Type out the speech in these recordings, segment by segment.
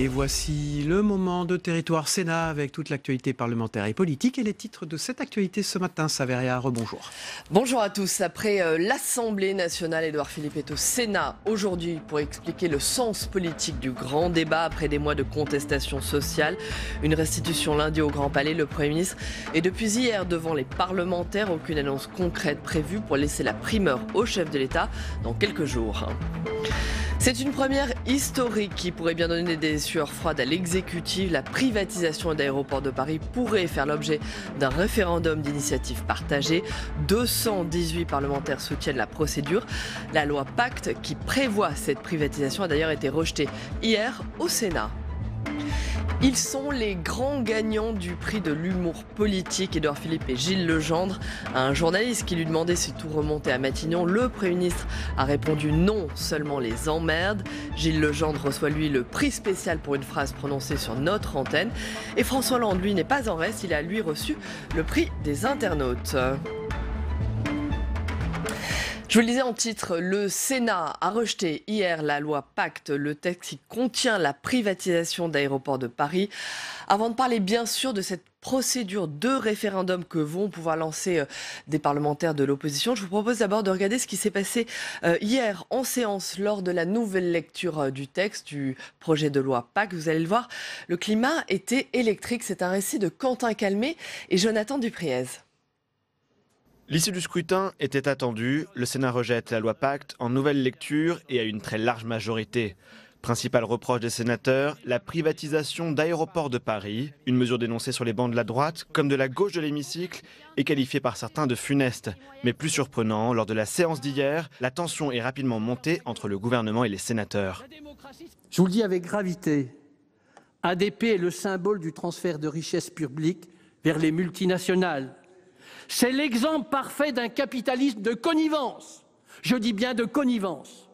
Et voici le moment de Territoire Sénat avec toute l'actualité parlementaire et politique et les titres de cette actualité ce matin. Saveria, rebonjour. Bonjour à tous. Après l'Assemblée nationale, Édouard Philippe est au Sénat aujourd'hui pour expliquer le sens politique du grand débat après des mois de contestation sociale. Une restitution lundi au Grand Palais. Le Premier ministre est depuis hier devant les parlementaires. Aucune annonce concrète prévue pour laisser la primeur au chef de l'État dans quelques jours. C'est une première historique qui pourrait bien donner des sueurs froides à l'exécutif. La privatisation d'Aéroports de Paris pourrait faire l'objet d'un référendum d'initiative partagée. 218 parlementaires soutiennent la procédure. La loi Pacte qui prévoit cette privatisation a d'ailleurs été rejetée hier au Sénat. Ils sont les grands gagnants du prix de l'humour politique. Édouard Philippe et Gilles Legendre. À un journaliste qui lui demandait si tout remontait à Matignon, le Premier ministre a répondu non, seulement les emmerdes. Gilles Legendre reçoit lui le prix spécial pour une phrase prononcée sur notre antenne. Et François Hollande, lui, n'est pas en reste. Il a lui reçu le prix des internautes. Je vous le disais en titre, le Sénat a rejeté hier la loi Pacte, le texte qui contient la privatisation d'Aéroports de Paris. Avant de parler bien sûr de cette procédure de référendum que vont pouvoir lancer des parlementaires de l'opposition, je vous propose d'abord de regarder ce qui s'est passé hier en séance lors de la nouvelle lecture du texte du projet de loi Pacte. Vous allez le voir, le climat était électrique. C'est un récit de Quentin Calmet et Jonathan Dupriez. L'issue du scrutin était attendue. Le Sénat rejette la loi Pacte en nouvelle lecture et à une très large majorité. Principal reproche des sénateurs, la privatisation d'Aéroports de Paris, une mesure dénoncée sur les bancs de la droite comme de la gauche de l'hémicycle et qualifiée par certains de funeste. Mais plus surprenant, lors de la séance d'hier, la tension est rapidement montée entre le gouvernement et les sénateurs. Je vous le dis avec gravité, ADP est le symbole du transfert de richesses publiques vers les multinationales. C'est l'exemple parfait d'un capitalisme de connivence. Je dis bien de connivence.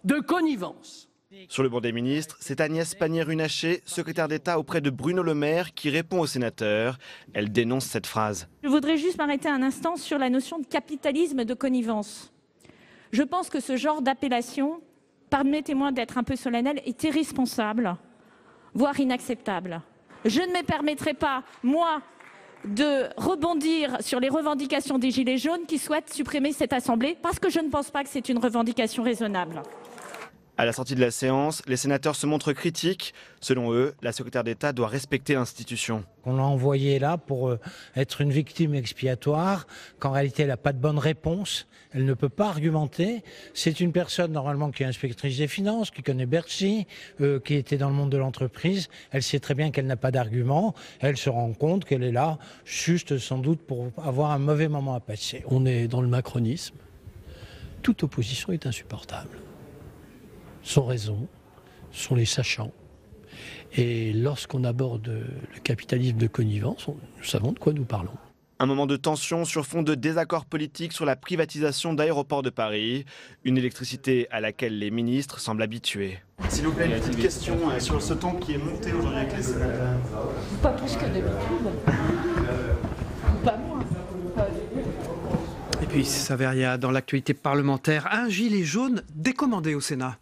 De connivence. Sur le banc des ministres, c'est Agnès Pannier-Runacher, secrétaire d'État auprès de Bruno Le Maire, qui répond aux sénateurs. Elle dénonce cette phrase. Je voudrais juste m'arrêter un instant sur la notion de capitalisme de connivence. Je pense que ce genre d'appellation, permettez-moi d'être un peu solennel, est irresponsable, voire inacceptable. Je ne me permettrai pas, moi, de rebondir sur les revendications des Gilets jaunes qui souhaitent supprimer cette assemblée parce que je ne pense pas que c'est une revendication raisonnable. À la sortie de la séance, les sénateurs se montrent critiques. Selon eux, la secrétaire d'État doit respecter l'institution. On l'a envoyée là pour être une victime expiatoire, qu'en réalité elle n'a pas de bonne réponse, elle ne peut pas argumenter. C'est une personne normalement qui est inspectrice des finances, qui connaît Bercy, qui était dans le monde de l'entreprise. Elle sait très bien qu'elle n'a pas d'argument, elle se rend compte qu'elle est là juste sans doute pour avoir un mauvais moment à passer. On est dans le macronisme, toute opposition est insupportable. Sans raison, sont les sachants. Et lorsqu'on aborde le capitalisme de connivence, nous savons de quoi nous parlons. Un moment de tension sur fond de désaccord politique sur la privatisation d'Aéroports de Paris. Une électricité à laquelle les ministres semblent habitués. S'il vous plaît, une petite question sur ce ton qui est monté aujourd'hui avec les sénateurs. Pas plus que d'habitude. Pas moins. Et puis Saveria, dans l'actualité parlementaire, un gilet jaune décommandé au Sénat.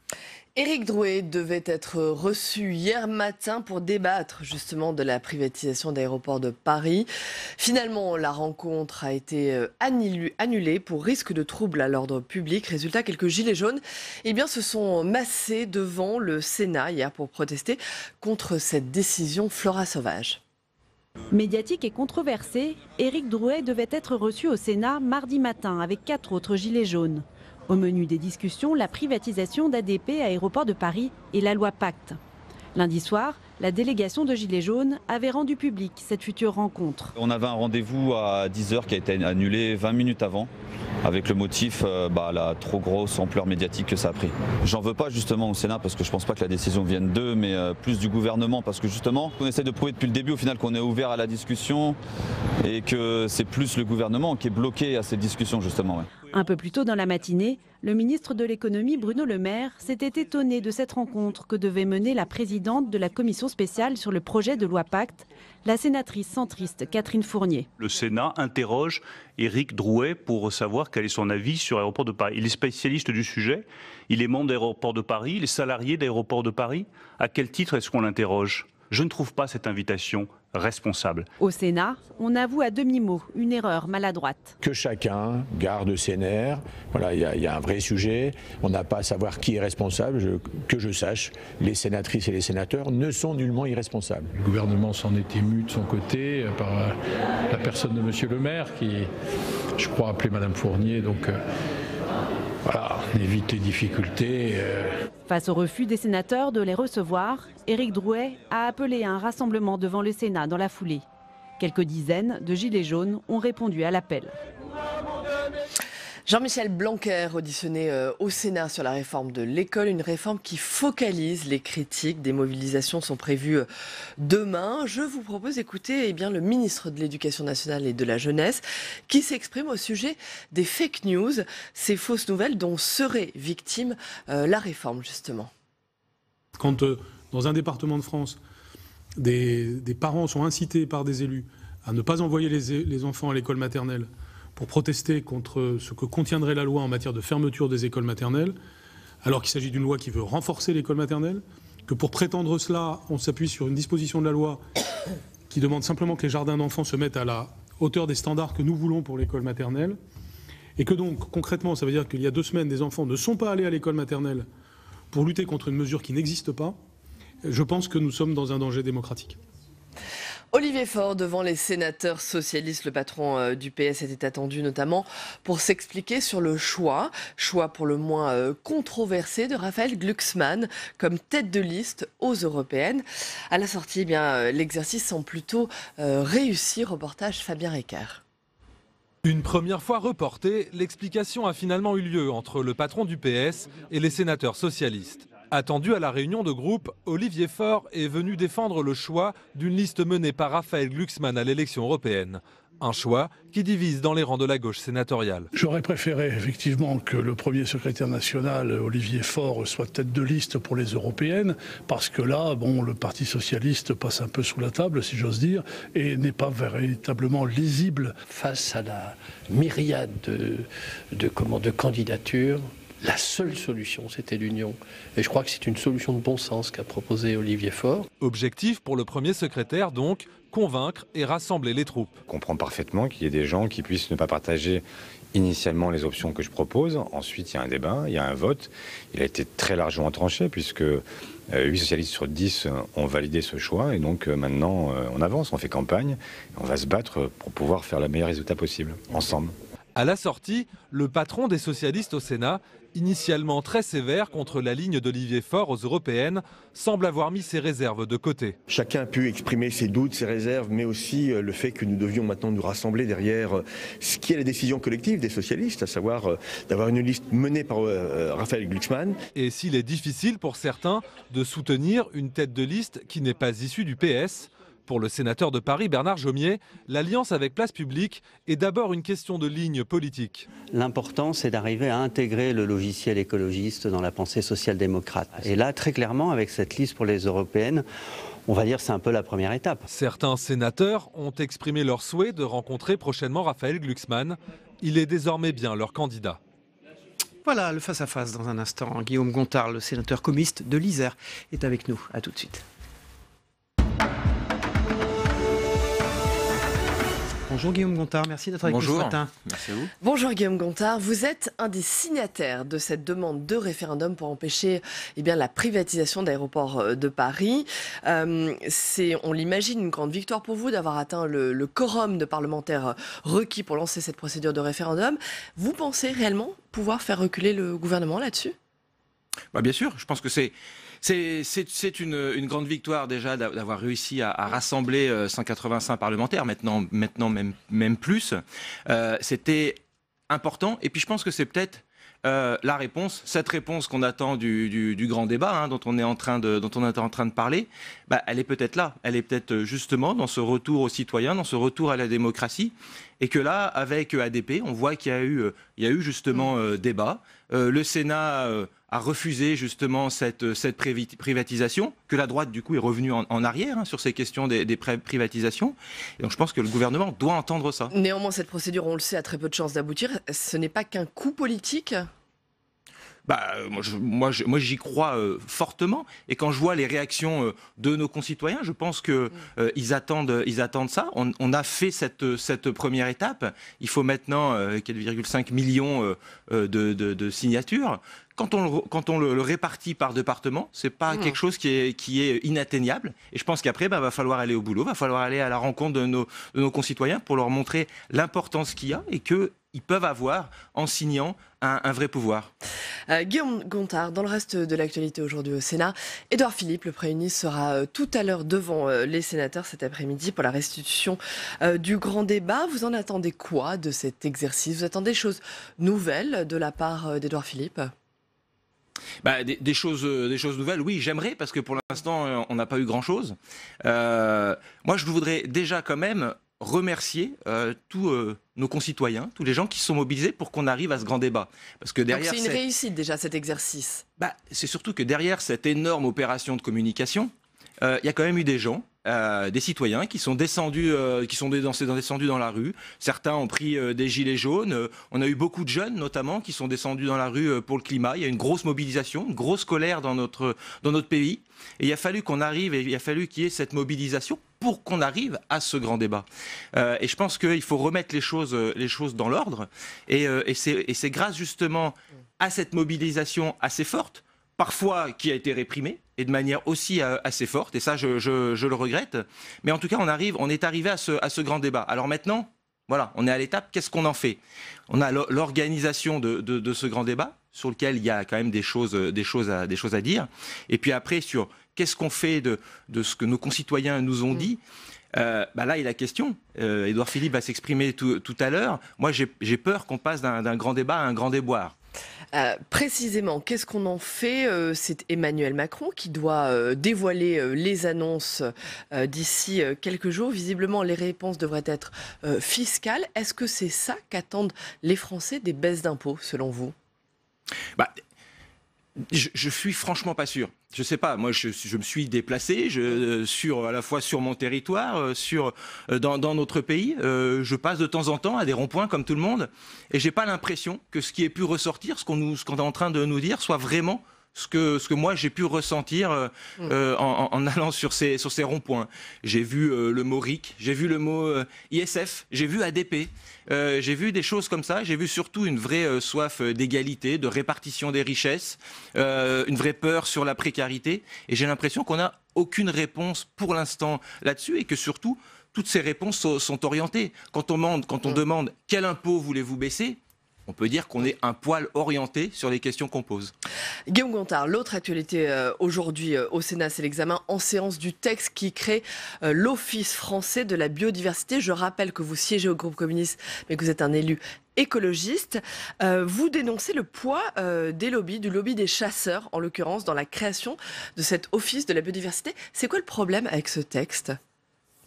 Éric Drouet devait être reçu hier matin pour débattre justement de la privatisation d'Aéroports de Paris. Finalement, la rencontre a été annulée pour risque de trouble à l'ordre public. Résultat, quelques gilets jaunes se sont massés devant le Sénat hier pour protester contre cette décision. Flora Sauvage. Médiatique et controversé, Éric Drouet devait être reçu au Sénat mardi matin avec 4 autres gilets jaunes. Au menu des discussions, la privatisation d'ADP Aéroports de Paris et la loi Pacte. Lundi soir, la délégation de Gilets jaunes avait rendu publique cette future rencontre. On avait un rendez-vous à 10h qui a été annulé 20 minutes avant, avec le motif la trop grosse ampleur médiatique que ça a pris. J'en veux pas justement au Sénat parce que je pense pas que la décision vienne d'eux, mais plus du gouvernement, parce que justement on essaie de prouver depuis le début au final qu'on est ouvert à la discussion et que c'est plus le gouvernement qui est bloqué à cette discussion justement. Ouais. Un peu plus tôt dans la matinée, le ministre de l'économie Bruno Le Maire s'était étonné de cette rencontre que devait mener la présidente de la commission spéciale sur le projet de loi Pacte, la sénatrice centriste Catherine Fournier. Le Sénat interroge Éric Drouet pour savoir quel est son avis sur Aéroports de Paris. Il est spécialiste du sujet, il est membre d'Aéroports de Paris, il est salarié d'Aéroports de Paris. À quel titre est-ce qu'on l'interroge ? Je ne trouve pas cette invitation responsable. Au Sénat, on avoue à demi-mot une erreur maladroite. Que chacun garde ses nerfs. Voilà, il y a un vrai sujet. On n'a pas à savoir qui est responsable. Que je sache, les sénatrices et les sénateurs ne sont nullement irresponsables. Le gouvernement s'en est ému de son côté par la personne de M. Le Maire qui, je crois, a appelé Mme Fournier. Donc voilà, on évite les difficultés. Face au refus des sénateurs de les recevoir, Éric Drouet a appelé à un rassemblement devant le Sénat dans la foulée. Quelques dizaines de gilets jaunes ont répondu à l'appel. Jean-Michel Blanquer auditionné au Sénat sur la réforme de l'école, une réforme qui focalise les critiques. Des mobilisations sont prévues demain. Je vous propose d'écouter le ministre de l'Éducation nationale et de la jeunesse qui s'exprime au sujet des fake news, ces fausses nouvelles dont serait victime la réforme justement. Quand dans un département de France, des parents sont incités par des élus à ne pas envoyer les enfants à l'école maternelle pour protester contre ce que contiendrait la loi en matière de fermeture des écoles maternelles, alors qu'il s'agit d'une loi qui veut renforcer l'école maternelle, que pour prétendre cela, on s'appuie sur une disposition de la loi qui demande simplement que les jardins d'enfants se mettent à la hauteur des standards que nous voulons pour l'école maternelle, et que donc, concrètement, ça veut dire qu'il y a 2 semaines, des enfants ne sont pas allés à l'école maternelle pour lutter contre une mesure qui n'existe pas. Je pense que nous sommes dans un danger démocratique. Olivier Faure devant les sénateurs socialistes, le patron du PS était attendu notamment pour s'expliquer sur le choix pour le moins controversé de Raphaël Glucksmann comme tête de liste aux européennes. À la sortie, l'exercice semble plutôt réussi. Reportage Fabien Ricard. Une première fois reportée, l'explication a finalement eu lieu entre le patron du PS et les sénateurs socialistes. Attendu à la réunion de groupe, Olivier Faure est venu défendre le choix d'une liste menée par Raphaël Glucksmann à l'élection européenne. Un choix qui divise dans les rangs de la gauche sénatoriale. J'aurais préféré effectivement que le premier secrétaire national, Olivier Faure, soit tête de liste pour les européennes, parce que là, le Parti socialiste passe un peu sous la table, si j'ose dire, et n'est pas véritablement lisible. Face à la myriade de candidatures, la seule solution, c'était l'union. Et je crois que c'est une solution de bon sens qu'a proposé Olivier Faure. Objectif pour le premier secrétaire, donc, convaincre et rassembler les troupes. Je comprends parfaitement qu'il y ait des gens qui puissent ne pas partager initialement les options que je propose. Ensuite, il y a un débat, il y a un vote. Il a été très largement tranché puisque 8 socialistes sur 10 ont validé ce choix. Et donc maintenant, on avance, on fait campagne. On va se battre pour pouvoir faire le meilleur résultat possible, ensemble. À la sortie, le patron des socialistes au Sénat, initialement très sévère contre la ligne d'Olivier Faure aux européennes, semble avoir mis ses réserves de côté. Chacun a pu exprimer ses doutes, ses réserves, mais aussi le fait que nous devions maintenant nous rassembler derrière ce qui est la décision collective des socialistes, à savoir d'avoir une liste menée par Raphaël Glucksmann. Et s'il est difficile pour certains de soutenir une tête de liste qui n'est pas issue du PS, pour le sénateur de Paris, Bernard Jomier, l'alliance avec Place Publique est d'abord une question de ligne politique. L'important, c'est d'arriver à intégrer le logiciel écologiste dans la pensée social-démocrate. Et là, très clairement, avec cette liste pour les européennes, on va dire que c'est un peu la première étape. Certains sénateurs ont exprimé leur souhait de rencontrer prochainement Raphaël Glucksmann. Il est désormais bien leur candidat. Voilà, le face-à-face dans un instant. Guillaume Gontard, le sénateur communiste de l'Isère, est avec nous. À tout de suite. Bonjour Guillaume Gontard, merci d'être avec nous ce matin. Merci à vous. Bonjour Guillaume Gontard, vous êtes un des signataires de cette demande de référendum pour empêcher la privatisation d'Aéroports de Paris. C'est, on l'imagine, une grande victoire pour vous d'avoir atteint le quorum de parlementaires requis pour lancer cette procédure de référendum. Vous pensez réellement pouvoir faire reculer le gouvernement là-dessus ? Bien sûr, je pense que c'est une grande victoire déjà d'avoir réussi à rassembler 185 parlementaires, maintenant même plus. C'était important et puis je pense que c'est peut-être la réponse, cette réponse qu'on attend du grand débat, hein, dont on est en train de parler, elle est peut-être là. Elle est peut-être justement dans ce retour aux citoyens, dans ce retour à la démocratie. Et que là, avec ADP, on voit qu'il y a eu justement débat. Le Sénat a refusé justement cette privatisation, que la droite du coup est revenue en arrière hein, sur ces questions des privatisations. Et donc je pense que le gouvernement doit entendre ça. Néanmoins, cette procédure, on le sait, a très peu de chances d'aboutir. Ce n'est pas qu'un coup politique ? Moi, j'y crois fortement. Et quand je vois les réactions de nos concitoyens, je pense qu'ils attendent ça. On a fait cette première étape. Il faut maintenant 4,5 millions de signatures. Quand on le répartit par département, c'est pas quelque chose qui est inatteignable. Et je pense qu'après, va falloir aller au boulot, va falloir aller à la rencontre de nos concitoyens pour leur montrer l'importance qu'il y a et qu'ils peuvent avoir en signant un vrai pouvoir. Guillaume Gontard, dans le reste de l'actualité aujourd'hui au Sénat, Édouard Philippe, le Premier ministre, sera tout à l'heure devant les sénateurs cet après-midi pour la restitution du grand débat. Vous en attendez quoi de cet exercice ? Vous attendez des choses nouvelles de la part d'Édouard Philippe ? Des choses nouvelles, oui, j'aimerais, parce que pour l'instant, on n'a pas eu grand-chose. Moi, je voudrais déjà quand même remercier tous nos concitoyens, tous les gens qui sont mobilisés pour qu'on arrive à ce grand débat. Parce que derrière, donc c'est une réussite déjà cet exercice. C'est surtout que derrière cette énorme opération de communication, il y a quand même eu des gens, des citoyens qui sont descendus, descendus dans la rue. Certains ont pris des gilets jaunes. On a eu beaucoup de jeunes, notamment, qui sont descendus dans la rue pour le climat. Il y a une grosse mobilisation, une grosse colère dans notre pays. Et il a fallu qu'on arrive, et il a fallu qu'il y ait cette mobilisation pour qu'on arrive à ce grand débat. Et je pense qu'il faut remettre les choses dans l'ordre. Et c'est grâce justement à cette mobilisation assez forte, parfois qui a été réprimée, et de manière aussi assez forte, et ça je le regrette, mais en tout cas on est arrivé à ce grand débat. Alors maintenant, voilà, on est à l'étape, qu'est-ce qu'on en fait ? On a l'organisation de ce grand débat, sur lequel il y a quand même des choses à dire, et puis après sur qu'est-ce qu'on fait de ce que nos concitoyens nous ont dit. Là, il y a la question. Édouard Philippe va s'exprimer tout à l'heure. Moi, j'ai peur qu'on passe d'un grand débat à un grand déboire. Précisément, qu'est-ce qu'on en fait ? C'est Emmanuel Macron qui doit dévoiler les annonces d'ici quelques jours. Visiblement, les réponses devraient être fiscales. Est-ce que c'est ça qu'attendent les Français, des baisses d'impôts, selon vous ? Je suis franchement pas sûr. Je sais pas, moi je me suis déplacé à la fois sur mon territoire, dans notre pays. Je passe de temps en temps à des ronds-points comme tout le monde et j'ai pas l'impression que ce qui est pu ressortir, ce qu'on est en train de nous dire, soit vraiment ce que moi j'ai pu ressentir en allant sur ces ronds-points. J'ai vu le mot RIC, j'ai vu le mot ISF, j'ai vu ADP, j'ai vu des choses comme ça, j'ai vu surtout une vraie soif d'égalité, de répartition des richesses, une vraie peur sur la précarité, et j'ai l'impression qu'on n'a aucune réponse pour l'instant là-dessus, et que surtout toutes ces réponses sont orientées. Quand on demande quel impôt voulez-vous baisser, on peut dire qu'on est un poil orienté sur les questions qu'on pose. Guillaume Gontard, l'autre actualité aujourd'hui au Sénat, c'est l'examen en séance du texte qui crée l'Office français de la biodiversité. Je rappelle que vous siégez au groupe communiste, mais que vous êtes un élu écologiste. Vous dénoncez le poids du lobby des chasseurs, en l'occurrence, dans la création de cet Office de la biodiversité. C'est quoi le problème avec ce texte ?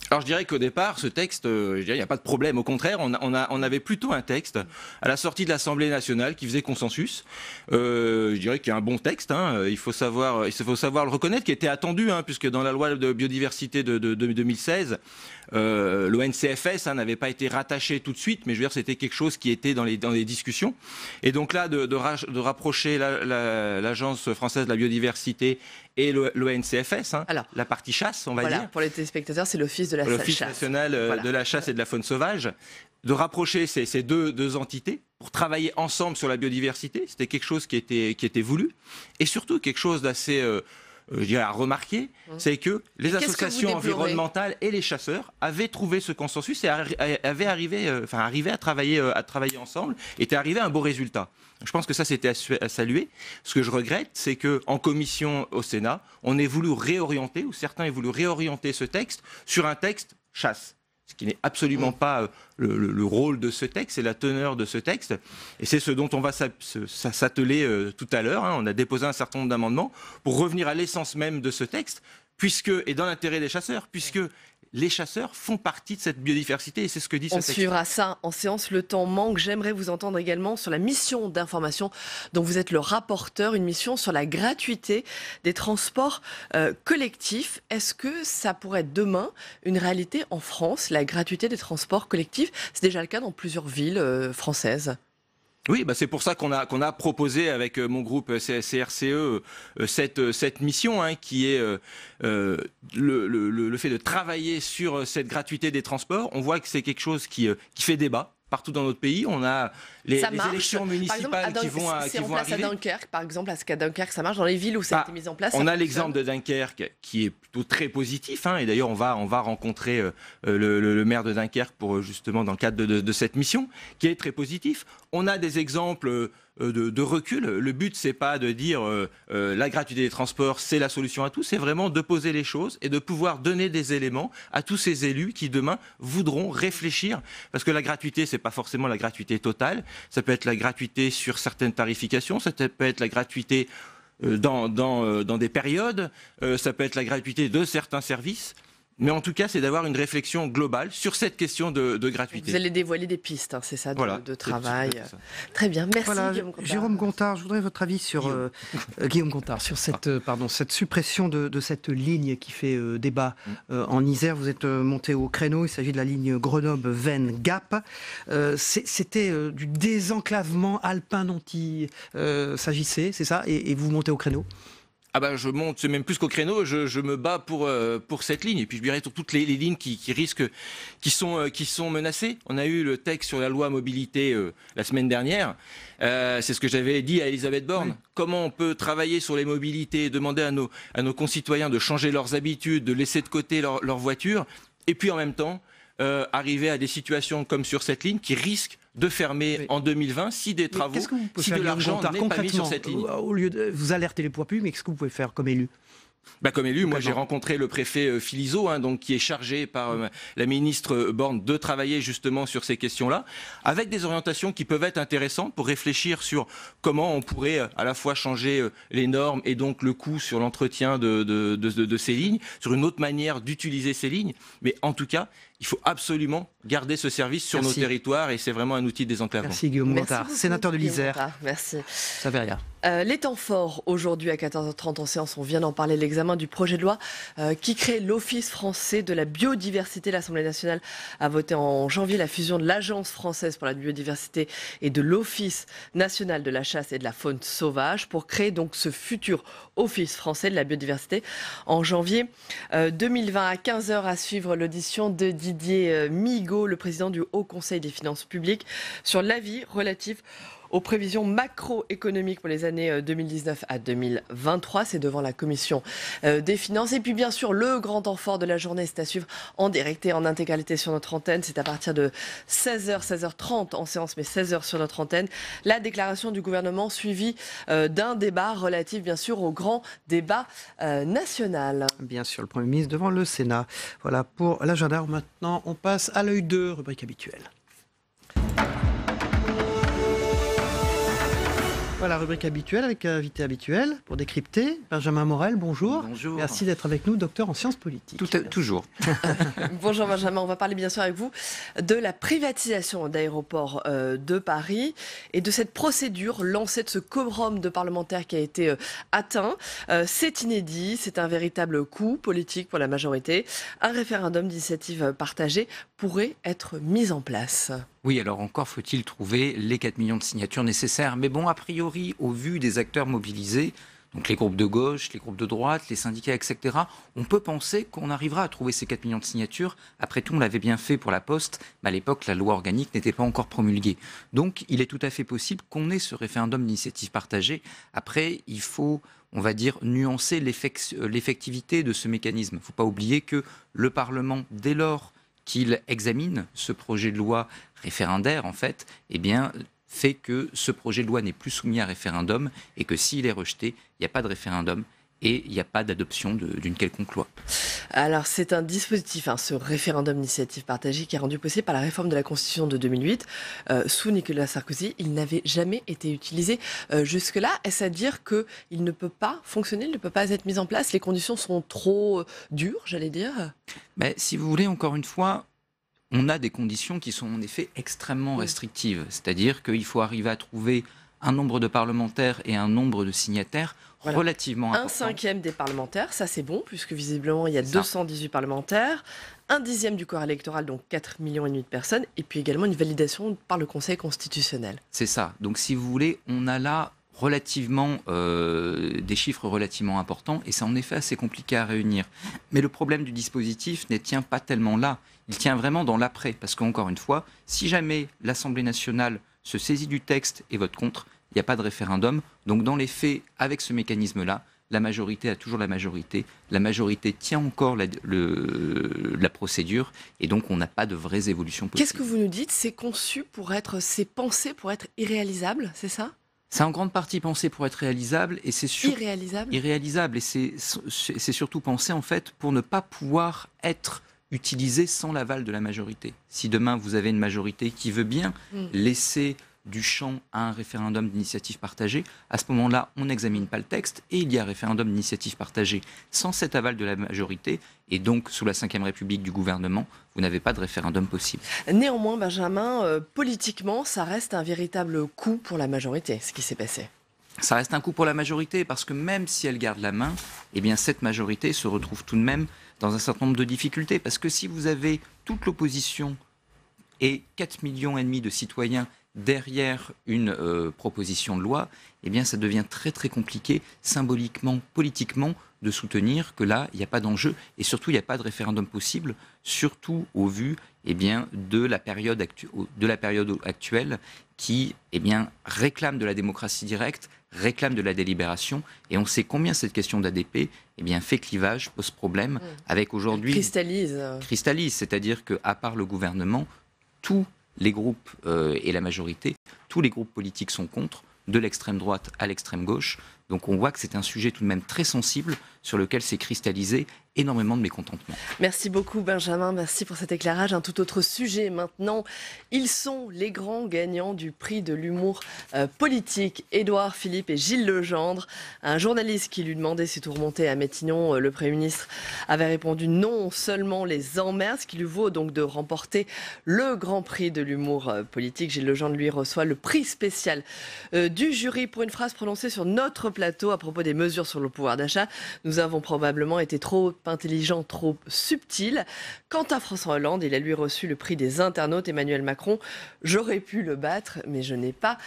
Alors je dirais qu'au départ, ce texte, il n'y a pas de problème. Au contraire, on avait plutôt un texte à la sortie de l'Assemblée nationale qui faisait consensus. Je dirais qu'il y a un bon texte. Il faut savoir le reconnaître, qui était attendu, puisque dans la loi de biodiversité de 2016, l'ONCFS n'avait pas été rattaché tout de suite, mais je veux dire c'était quelque chose qui était dans les discussions. Et donc là, de rapprocher l'Agence française de la biodiversité et l'ONCFS, la partie chasse, on va dire. Pour les téléspectateurs, c'est l'Office de la chasse. L'Office national de la chasse et de la faune sauvage. De rapprocher ces deux entités pour travailler ensemble sur la biodiversité, c'était quelque chose qui était voulu. Et surtout quelque chose d'assez... je dirais à remarquer, c'est que les associations environnementales et les chasseurs avaient trouvé ce consensus et avaient arrivé à travailler ensemble, étaient arrivés à un beau résultat. Je pense que ça, c'était à saluer. Ce que je regrette, c'est qu'en commission au Sénat, on ait voulu réorienter, ou certains aient voulu réorienter ce texte sur un texte chasse. ce qui n'est absolument pas le rôle de ce texte, c'est la teneur de ce texte. Et c'est ce dont on va s'atteler tout à l'heure. On a déposé un certain nombre d'amendements pour revenir à l'essence même de ce texte, et dans l'intérêt des chasseurs, puisque les chasseurs font partie de cette biodiversité et c'est ce que dit ce texte. On suivra ça en séance, le temps manque. J'aimerais vous entendre également sur la mission d'information dont vous êtes le rapporteur, une mission sur la gratuité des transports collectifs. Est-ce que ça pourrait être demain une réalité en France, la gratuité des transports collectifs? C'est déjà le cas dans plusieurs villes françaises. Oui, c'est pour ça qu'on a proposé avec mon groupe CRCE cette mission, qui est le fait de travailler sur cette gratuité des transports. On voit que c'est quelque chose qui fait débat partout dans notre pays. On a les élections municipales qui vont arriver. À Dunkerque, par exemple, à Dunkerque, ça marche dans les villes où ça a été mis en place. On a l'exemple de Dunkerque qui est plutôt très positif, et d'ailleurs on va rencontrer le maire de Dunkerque pour justement dans le cadre de cette mission, qui est très positif. On a des exemples de recul. Le but, c'est pas de dire la gratuité des transports, c'est la solution à tout. C'est vraiment de poser les choses et de pouvoir donner des éléments à tous ces élus qui demain voudront réfléchir. Parce que la gratuité, c'est pas forcément la gratuité totale. Ça peut être la gratuité sur certaines tarifications. Ça peut être la gratuité dans des périodes. Ça peut être la gratuité de certains services. Mais en tout cas, c'est d'avoir une réflexion globale sur cette question de gratuité. Vous allez dévoiler des pistes, c'est ça, de travail. Très bien, merci Guillaume Gontard. Jérôme Gontard, je voudrais votre avis sur Guillaume Gontard, sur cette suppression de cette ligne qui fait débat en Isère. Vous êtes monté au créneau, il s'agit de la ligne Grenoble-Veynes-Gap. C'était du désenclavement alpin dont il s'agissait, c'est ça, et vous montez au créneau? Je monte, c'est même plus qu'au créneau, je me bats pour cette ligne. Et puis je dirais pour toutes les lignes qui sont menacées. On a eu le texte sur la loi mobilité la semaine dernière. C'est ce que j'avais dit à Elisabeth Borne. Oui. Comment on peut travailler sur les mobilités, demander à nos concitoyens de changer leurs habitudes, de laisser de côté leur voiture, et puis en même temps arriver à des situations comme sur cette ligne qui risquent de fermer en 2020 si des travaux, si de l'argent n'est pas mis sur cette ligne. Au lieu de vous alerter les pouvoirs publics, mais qu'est-ce que vous pouvez faire comme élu? Comme élu, moi j'ai rencontré le préfet Philizot, qui est chargé par la ministre Borne de travailler justement sur ces questions-là, avec des orientations qui peuvent être intéressantes pour réfléchir sur comment on pourrait à la fois changer les normes et donc le coût sur l'entretien de ces lignes, sur une autre manière d'utiliser ces lignes. Mais en tout cas, il faut absolument garder ce service sur nos territoires et c'est vraiment un outil de désenclavement. Merci Guillaume Gontard, sénateur de l'Isère. Merci. Saveria. Les temps forts aujourd'hui à 14h30 en séance, on vient d'en parler, l'examen du projet de loi qui crée l'Office français de la biodiversité. L'Assemblée nationale a voté en janvier la fusion de l'Agence française pour la biodiversité et de l'Office national de la chasse et de la faune sauvage pour créer donc ce futur Office français de la biodiversité en janvier 2020 à 15h à suivre l'audition de Didier Migaud, le président du Haut Conseil des finances publiques, sur l'avis relatif aux prévisions macroéconomiques pour les années 2019 à 2023. C'est devant la commission des finances. Et puis bien sûr, le grand temps fort de la journée, c'est à suivre en direct et en intégralité sur notre antenne. C'est à partir de 16h, 16h30 en séance, mais 16h sur notre antenne. La déclaration du gouvernement suivie d'un débat relatif bien sûr au grand débat national. Bien sûr, le Premier ministre devant le Sénat. Voilà pour l'agenda. Maintenant, on passe à l'œil 2, rubrique habituelle. Voilà, rubrique habituelle avec un invité habituel pour décrypter. Benjamin Morel, bonjour. Bonjour. Merci d'être avec nous, docteur en sciences politiques. Toujours. Bonjour Benjamin, on va parler bien sûr avec vous de la privatisation d'Aéroports de Paris et de cette procédure lancée, de ce quorum de parlementaires qui a été atteint. C'est inédit, c'est un véritable coup politique pour la majorité. Un référendum d'initiative partagée pourrait être mis en place. Oui, alors encore faut-il trouver les 4 millions de signatures nécessaires. Mais bon, a priori, au vu des acteurs mobilisés, donc les groupes de gauche, les groupes de droite, les syndicats, etc., on peut penser qu'on arrivera à trouver ces 4 millions de signatures. Après tout, on l'avait bien fait pour la Poste, mais à l'époque, la loi organique n'était pas encore promulguée. Donc, il est tout à fait possible qu'on ait ce référendum d'initiative partagée. Après, il faut, on va dire, nuancer l'effectivité de ce mécanisme. Il ne faut pas oublier que le Parlement, dès lors qu'il examine ce projet de loi référendaire, en fait, eh bien, fait que ce projet de loi n'est plus soumis à référendum et que s'il est rejeté, il n'y a pas de référendum et il n'y a pas d'adoption d'une quelconque loi. Alors c'est un dispositif, ce référendum d'initiative partagée qui est rendu possible par la réforme de la Constitution de 2008. Sous Nicolas Sarkozy, il n'avait jamais été utilisé jusque-là. Est-ce à dire qu'il ne peut pas fonctionner, il ne peut pas être mis en place? Les conditions sont trop dures, j'allais dire. Mais si vous voulez, encore une fois, on a des conditions qui sont en effet extrêmement restrictives. C'est-à-dire qu'il faut arriver à trouver un nombre de parlementaires et un nombre de signataires relativement important. 1/5 des parlementaires, ça c'est bon, puisque visiblement il y a 218 parlementaires, 1/10 du corps électoral, donc 4,5 millions de personnes, et puis également une validation par le Conseil constitutionnel. C'est ça. Donc si vous voulez, on a là relativement des chiffres relativement importants, et c'est en effet assez compliqué à réunir. Mais le problème du dispositif ne tient pas tellement là, il tient vraiment dans l'après, parce qu'encore une fois, si jamais l'Assemblée nationale se saisit du texte et vote contre, il n'y a pas de référendum. Donc dans les faits, avec ce mécanisme-là, la majorité a toujours la majorité. La majorité tient encore la procédure, et donc on n'a pas de vraies évolutions possibles. Qu'est-ce que vous nous dites? C'est pensé pour être irréalisable, c'est ça? C'est en grande partie pensé pour être réalisable, et c'est irréalisable, et c'est surtout pensé en fait pour ne pas pouvoir être utilisé sans l'aval de la majorité. Si demain vous avez une majorité qui veut bien laisser du champ à un référendum d'initiative partagée, à ce moment-là, on n'examine pas le texte et il y a un référendum d'initiative partagée sans cet aval de la majorité, et donc sous la Ve République du gouvernement, vous n'avez pas de référendum possible. Néanmoins, Benjamin, politiquement, ça reste un véritable coup pour la majorité, ce qui s'est passé. Ça reste un coup pour la majorité parce que même si elle garde la main, eh bien cette majorité se retrouve tout de même dans un certain nombre de difficultés, parce que si vous avez toute l'opposition et 4,5 millions de citoyens derrière une proposition de loi, eh bien ça devient très très compliqué symboliquement, politiquement, de soutenir que là, il n'y a pas d'enjeu, et surtout il n'y a pas de référendum possible, surtout au vu de la période actuelle qui réclame de la démocratie directe, réclame de la délibération, et on sait combien cette question d'ADP fait clivage, pose problème, avec aujourd'hui... Cristallise, c'est-à-dire qu'à part le gouvernement, tous les groupes et la majorité, tous les groupes politiques sont contre, de l'extrême droite à l'extrême gauche. Donc on voit que c'est un sujet tout de même très sensible sur lequel s'est cristallisé énormément de mécontentement. Merci beaucoup Benjamin, merci pour cet éclairage. Un tout autre sujet maintenant. Ils sont les grands gagnants du prix de l'humour politique. Édouard Philippe et Gilles Legendre. Un journaliste qui lui demandait si tout remontait à Matignon, le Premier ministre avait répondu non, seulement les emmerdes, ce qui lui vaut donc de remporter le grand prix de l'humour politique. Gilles Legendre lui reçoit le prix spécial du jury pour une phrase prononcée sur notre plateau à propos des mesures sur le pouvoir d'achat. Nous avons probablement été trop intelligent, trop subtil. Quant à François Hollande, il a lui reçu le prix des internautes. Emmanuel Macron, j'aurais pu le battre, mais je n'ai pas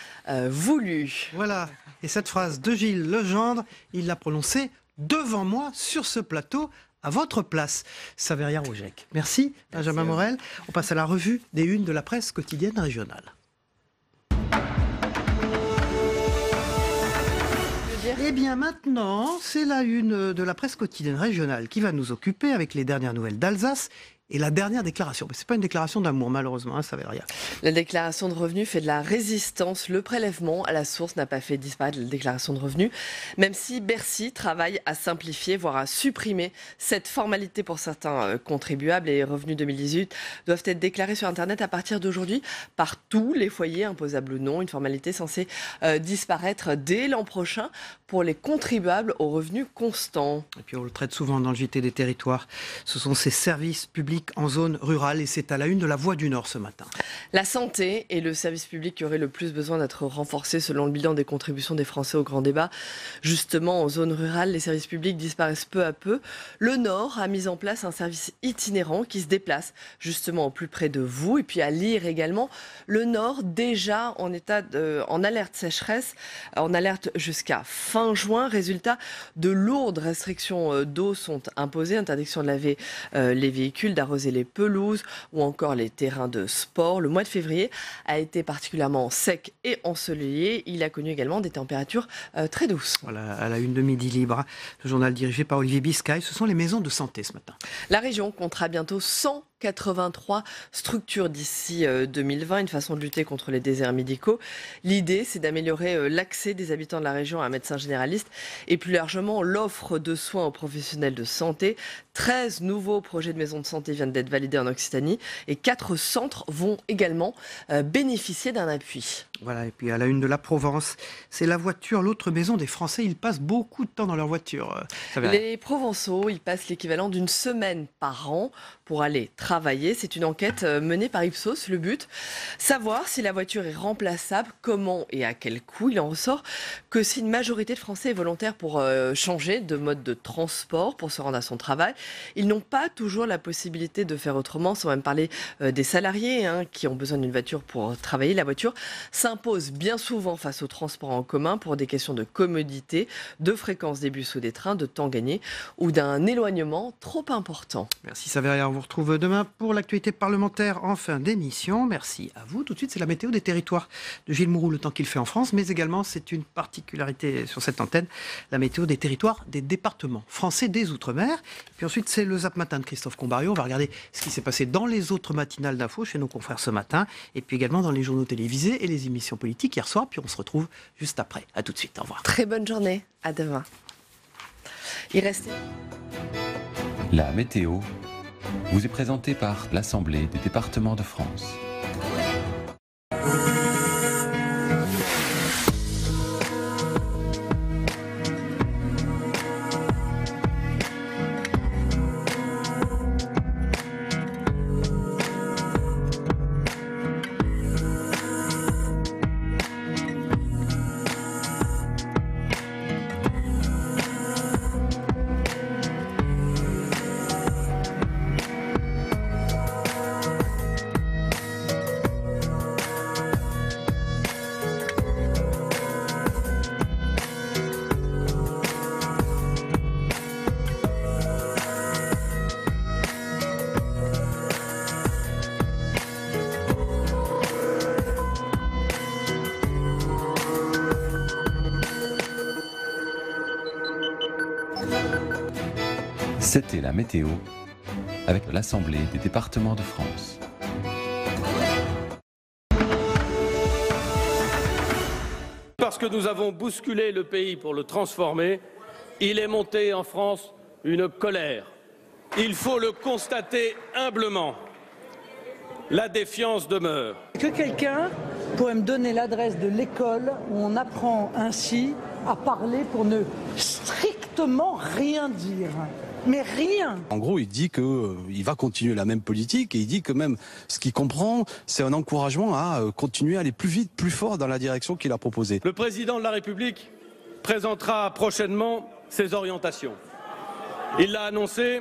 voulu. Voilà, et cette phrase de Gilles Legendre, il l'a prononcée devant moi sur ce plateau, à votre place. Saveria Rougec. Merci Benjamin Morel. On passe à la revue des unes de la presse quotidienne régionale. Eh bien maintenant, c'est la une de la presse quotidienne régionale qui va nous occuper avec les dernières nouvelles d'Alsace et la dernière déclaration. Mais ce n'est pas une déclaration d'amour, malheureusement, ça ne veut rien. La déclaration de revenus fait de la résistance. Le prélèvement à la source n'a pas fait disparaître la déclaration de revenus, même si Bercy travaille à simplifier, voire à supprimer cette formalité pour certains contribuables. Les revenus 2018 doivent être déclarés sur Internet à partir d'aujourd'hui par tous les foyers, imposables ou non. Une formalité censée disparaître dès l'an prochain pour les contribuables aux revenus constants. Et puis on le traite souvent dans le JT des territoires. Ce sont ces services publics en zone rurale, et c'est à la une de la Voix du Nord ce matin. La santé est le service public qui aurait le plus besoin d'être renforcé selon le bilan des contributions des Français au grand débat. Justement, en zone rurale, les services publics disparaissent peu à peu. Le Nord a mis en place un service itinérant qui se déplace justement au plus près de vous. Et puis à lire également, le Nord déjà en alerte sécheresse, en alerte jusqu'à fin juin. Résultat, de lourdes restrictions d'eau sont imposées, interdiction de laver les véhicules, d'arroser les pelouses ou encore les terrains de sport. Le mois de février a été particulièrement sec et ensoleillé. Il a connu également des températures très douces. Voilà, à la une de Midi Libre, le journal dirigé par Olivier Biscay. Ce sont les maisons de santé ce matin. La région comptera bientôt 100 183 structures d'ici 2020, une façon de lutter contre les déserts médicaux. L'idée, c'est d'améliorer l'accès des habitants de la région à un médecin généraliste et plus largement l'offre de soins aux professionnels de santé. 13 nouveaux projets de maisons de santé viennent d'être validés en Occitanie et 4 centres vont également bénéficier d'un appui. Voilà, et puis à la une de la Provence, c'est la voiture, l'autre maison des Français. Ils passent beaucoup de temps dans leur voiture. Les Provençaux, ils passent l'équivalent d'une semaine par an pour aller travailler. C'est une enquête menée par Ipsos. Le but, savoir si la voiture est remplaçable, comment et à quel coût. Il en ressort que si une majorité de Français est volontaire pour changer de mode de transport pour se rendre à son travail, ils n'ont pas toujours la possibilité de faire autrement, sans même parler des salariés qui ont besoin d'une voiture pour travailler. La voiture s'impose bien souvent face au transport en commun pour des questions de commodité, de fréquence des bus ou des trains, de temps gagné ou d'un éloignement trop important. Merci Saveria, on vous retrouve demain pour l'actualité parlementaire en fin d'émission. Merci à vous. Tout de suite, c'est la météo des territoires de Gilles Mourou, le temps qu'il fait en France, mais également, c'est une particularité sur cette antenne, la météo des territoires des départements français des Outre-mer. Puis ensuite, c'est le Zap Matin de Christophe Combario. On va regarder ce qui s'est passé dans les autres matinales d'infos chez nos confrères ce matin, et puis également dans les journaux télévisés et les émissions politiques hier soir. Puis on se retrouve juste après. À tout de suite. Au revoir. Très bonne journée. À demain. Il reste... La météo vous est présentée par l'Assemblée des départements de France. C'était la météo avec l'Assemblée des départements de France. Parce que nous avons bousculé le pays pour le transformer, il est monté en France une colère. Il faut le constater humblement. La défiance demeure. Que quelqu'un pourrait me donner l'adresse de l'école où on apprend ainsi à parler pour ne strictement rien dire? Mais rien. En gros, il dit qu'il va continuer la même politique et il dit que même ce qu'il comprend, c'est un encouragement à continuer à aller plus vite, plus fort dans la direction qu'il a proposée. Le président de la République présentera prochainement ses orientations. Il l'a annoncé,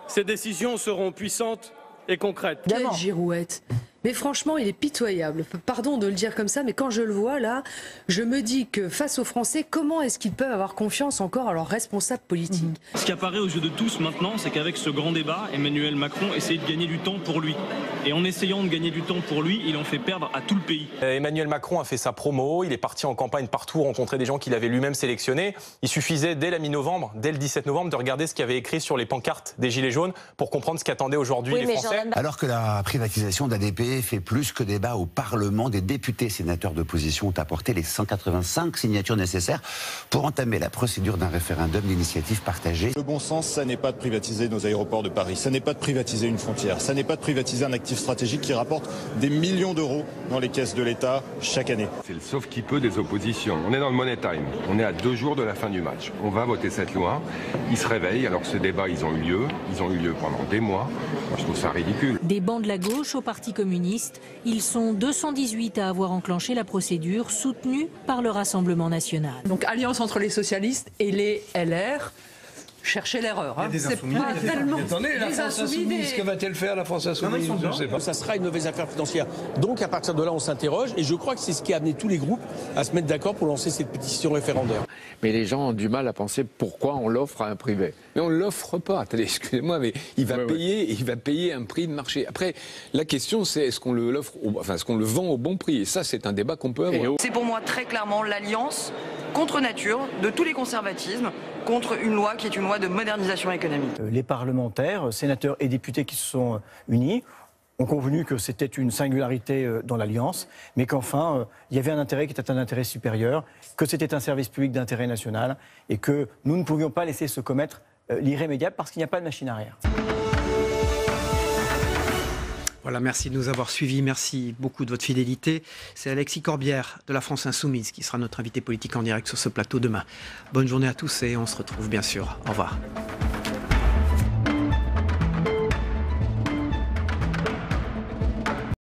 ses décisions seront puissantes et concrètes. Quelle girouette. Mais franchement, il est pitoyable. Pardon de le dire comme ça, mais quand je le vois là, je me dis que face aux Français, comment est-ce qu'ils peuvent avoir confiance encore à leurs responsables politiques? Ce qui apparaît aux yeux de tous maintenant, c'est qu'avec ce grand débat, Emmanuel Macron essaye de gagner du temps pour lui. Et en essayant de gagner du temps pour lui, il en fait perdre à tout le pays. Emmanuel Macron a fait sa promo, il est parti en campagne partout, rencontrer des gens qu'il avait lui-même sélectionnés. Il suffisait dès la mi-novembre, dès le 17 novembre, de regarder ce qu'il y avait écrit sur les pancartes des Gilets jaunes pour comprendre ce qu'attendaient aujourd'hui les Français. Alors que la privatisation d'ADP fait plus que débat au Parlement, des députés sénateurs d'opposition ont apporté les 185 signatures nécessaires pour entamer la procédure d'un référendum d'initiative partagée. Le bon sens, ça n'est pas de privatiser nos aéroports de Paris, ça n'est pas de privatiser une frontière, ça n'est pas de privatiser un actif stratégique qui rapporte des millions d'euros dans les caisses de l'État chaque année. C'est le sauf qui peut des oppositions. On est dans le money time, on est à 2 jours de la fin du match. On va voter cette loi, ils se réveillent, alors que ce débat, ils ont eu lieu pendant des mois. Moi, je trouve ça ridicule. Des bancs de la gauche au Parti communiste, ils sont 218 à avoir enclenché la procédure, soutenue par le Rassemblement national. Donc alliance entre les socialistes et les LR. Cherchez l'erreur. Il y a des insoumis. Attendez, la France insoumise, que va-t-elle faire la France insoumise? Je ne sais pas. Ça sera une mauvaise affaire financière. Donc à partir de là, on s'interroge et je crois que c'est ce qui a amené tous les groupes à se mettre d'accord pour lancer cette pétition référendaire. Mais les gens ont du mal à penser pourquoi on l'offre à un privé. Mais on ne l'offre pas. Attendez, excusez-moi, mais il va payer un prix de marché. Après, la question c'est est-ce qu'on est-ce qu'on le vend au bon prix? Et ça, c'est un débat qu'on peut avoir. C'est pour moi très clairement l'alliance contre nature de tous les conservatismes, contre une loi qui est une loi de modernisation économique. Les parlementaires, sénateurs et députés qui se sont unis ont convenu que c'était une singularité dans l'Alliance, mais qu'enfin, il y avait un intérêt qui était un intérêt supérieur, que c'était un service public d'intérêt national et que nous ne pouvions pas laisser se commettre l'irrémédiable parce qu'il n'y a pas de machine arrière. Voilà, merci de nous avoir suivis, merci beaucoup de votre fidélité. C'est Alexis Corbière de la France Insoumise qui sera notre invité politique en direct sur ce plateau demain. Bonne journée à tous et on se retrouve bien sûr. Au revoir.